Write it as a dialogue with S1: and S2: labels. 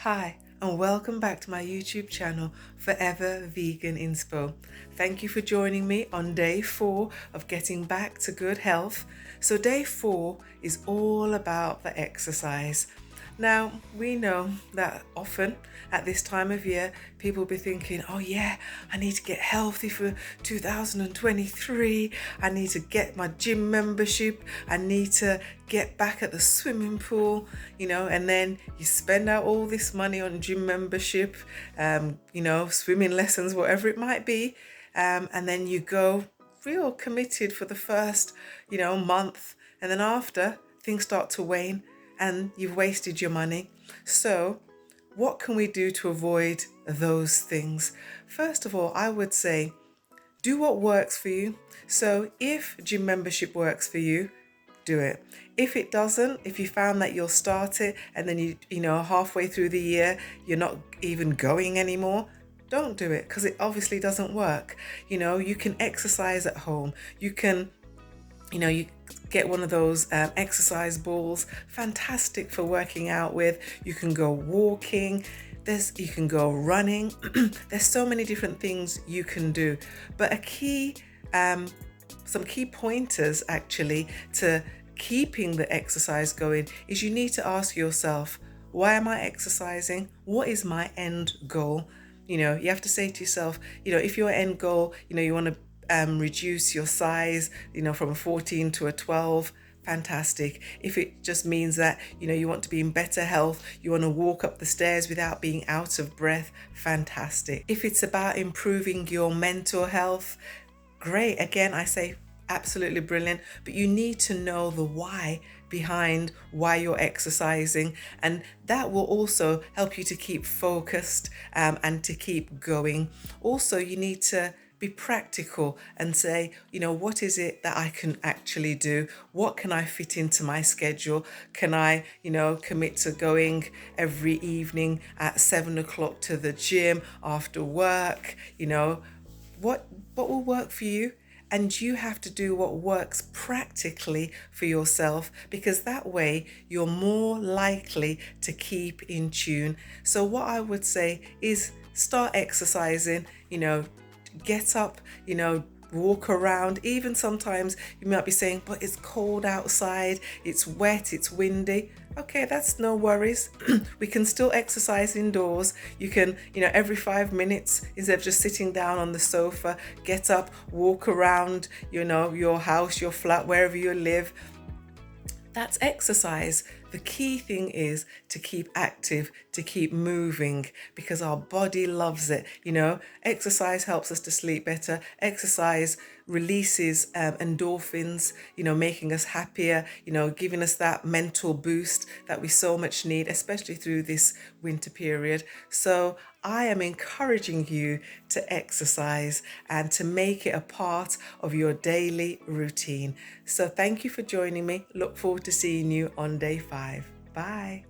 S1: Hi, and welcome back to my YouTube channel, Forever Vegan Inspo. Thank you for joining me on day 4 of getting back to good health. So day 4 is all about the exercise. Now, we know that often at this time of year, people will be thinking, oh yeah, I need to get healthy for 2023. I need to get my gym membership. I need to get back at the swimming pool, and then you spend out all this money on gym membership, swimming lessons, whatever it might be. And then you go real committed for the first, month. And then after, things start to wane and you've wasted your money. So what can we do to avoid those things? First of all, I would say do what works for you. So if gym membership works for you, do it. If it doesn't, if you found that you'll start it and then halfway through the year you're not even going anymore, don't do it, because it obviously doesn't work. You can exercise at home. You get one of those exercise balls, fantastic for working out with. You can go walking, you can go running. There's so many different things you can do. But some key pointers actually to keeping the exercise going is you need to ask yourself, why am I exercising? What is my end goal? You have to say to yourself, if your end goal, you want to reduce your size, from a 14 to a 12, fantastic. If it just means that, you want to be in better health, you want to walk up the stairs without being out of breath, fantastic. If it's about improving your mental health, great. Again, I say absolutely brilliant, but you need to know the why behind why you're exercising, and that will also help you to keep focused and to keep going. Also, you need to be practical and say, what is it that I can actually do? What can I fit into my schedule? Can I, commit to going every evening at 7 o'clock to the gym after work? What will work for you? And you have to do what works practically for yourself, because that way you're more likely to keep in tune. So what I would say is start exercising, get up, walk around. Even sometimes you might be saying, but it's cold outside, it's wet, it's windy. Okay, that's no worries. We can still exercise indoors. You can, every 5 minutes, instead of just sitting down on the sofa, get up, walk around, your house, your flat, wherever you live. That's exercise. The key thing is to keep active, to keep moving, because our body loves it. Exercise helps us to sleep better. Exercise releases endorphins, making us happier, giving us that mental boost that we so much need, especially through this winter period. So I am encouraging you to exercise and to make it a part of your daily routine. So thank you for joining me. Look forward to seeing you on day 5. Bye.